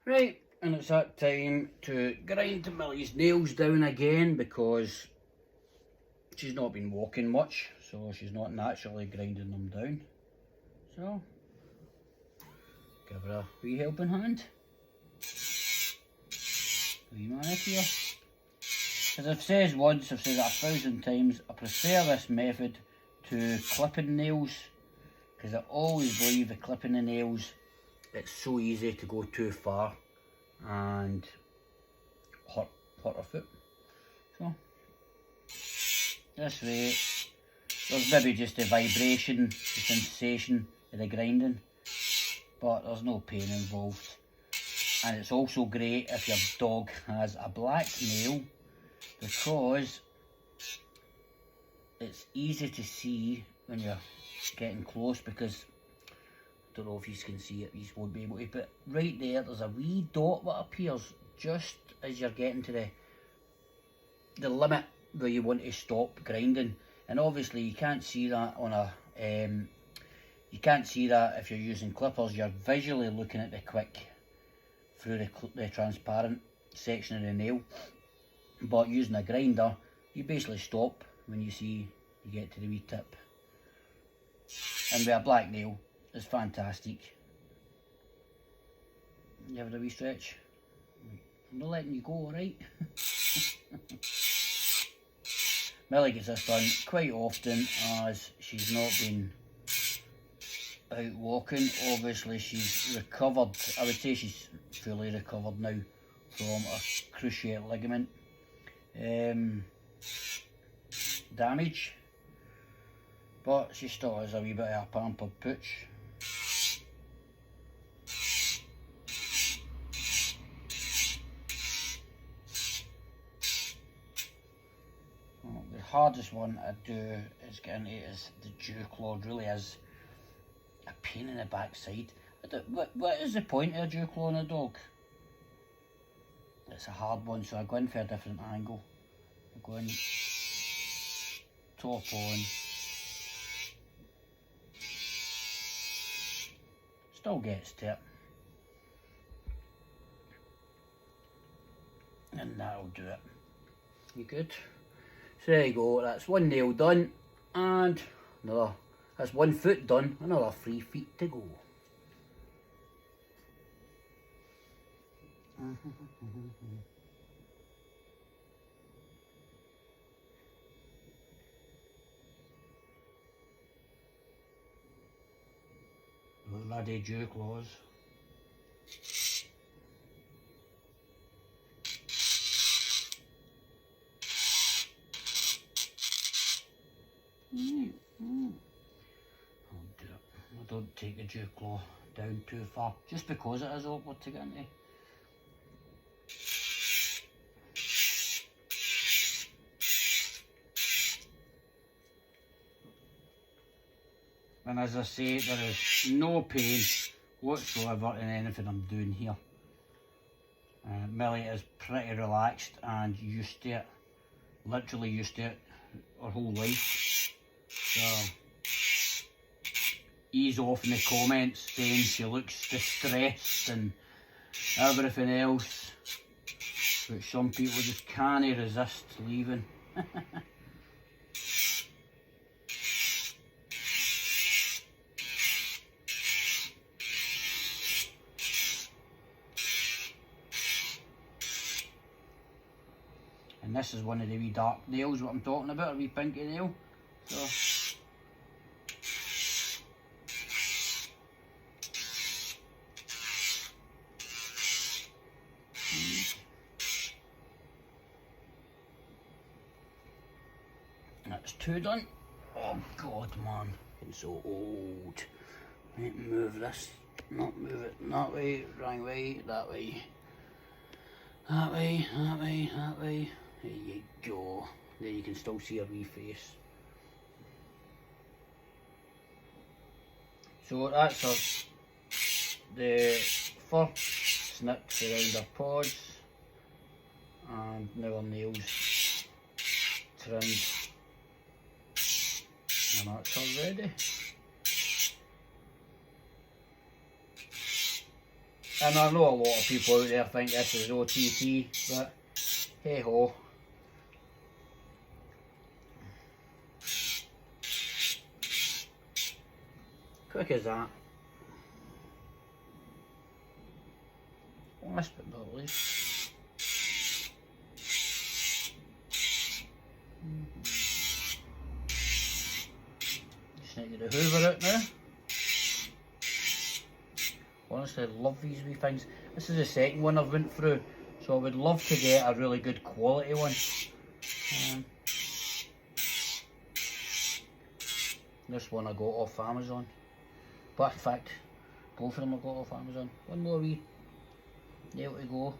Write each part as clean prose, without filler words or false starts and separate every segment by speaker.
Speaker 1: Right, and it's that time to grind Millie's nails down again because she's not been walking much, so she's not naturally grinding them down. So, give her a wee helping hand. Wee man here. As I've said once, I've said it 1,000 times, I prefer this method to clipping nails because I always believe that clipping the nails, it's so easy to go too far and hurt her foot. So this way there's maybe just a vibration, the sensation of the grinding, but there's no pain involved. And it's also great if your dog has a black nail because it's easy to see when you're getting close, because I don't know if you can see it, you won't be able to, but right there's a wee dot that appears just as you're getting to the limit where you want to stop grinding. And obviously you can't see that on a you can't see that if you're using clippers. You're visually looking at the quick through the transparent section of the nail, but using a grinder you basically stop when you see you get to the wee tip. And with a black nail, it's fantastic. You have a wee stretch. I'm not letting you go, alright? Millie gets this done quite often as she's not been out walking. Obviously she's recovered, I would say she's fully recovered now from a cruciate ligament damage, but she still has a wee bit of a pampered pooch. Well, the hardest one I do is getting to is the dew claw. It really is a pain in the backside. What is the point of a dew claw on a dog? It's a hard one, so I go in for a different angle. I go in top on. Still gets to it. And that'll do it. You good? So there you go, that's one nail done, and that's one foot done, another 3 feet to go. Bloody dew claws. I'll do it. I don't take the dew claw down too far, just because it is awkward to get into. And as I say, there is no pain whatsoever in anything I'm doing here. Millie is pretty relaxed and used to it, literally used to it her whole life. So ease off in the comments saying she looks distressed and everything else, which some people just can't resist leaving. And this is one of the wee dark nails, what I'm talking about, a wee pinky nail. So that's 2 done. Oh god, man, I'm so old. Let me move this, not move it that way, wrong way, that way. That way, that way, that way. There you go. There you can still see her wee face. So that's the fur snipped around her paws, and now her nails trimmed, and that's her ready. And I know a lot of people out there think this is OTT, but hey ho. Quick as that. Last but not least. Just need to get the Hoover out now. Honestly, I love these wee things. This is the second one I've went through, so I would love to get a really good quality one. This one I got off Amazon. But in fact, both of them I got off Amazon. One more wee nail to go.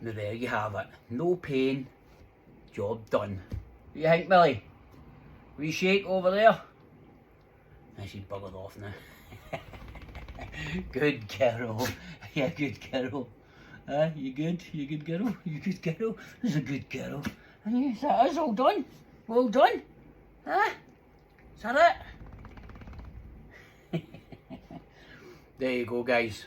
Speaker 1: Now there you have it. No pain, job done. What do you think, Millie? Wee shake over there? And she's buggered off now. Good girl. Yeah, good girl. You good? You good girl? You good girl? This is a good girl. And is that us all done? Well done? Is that it? There you go, guys.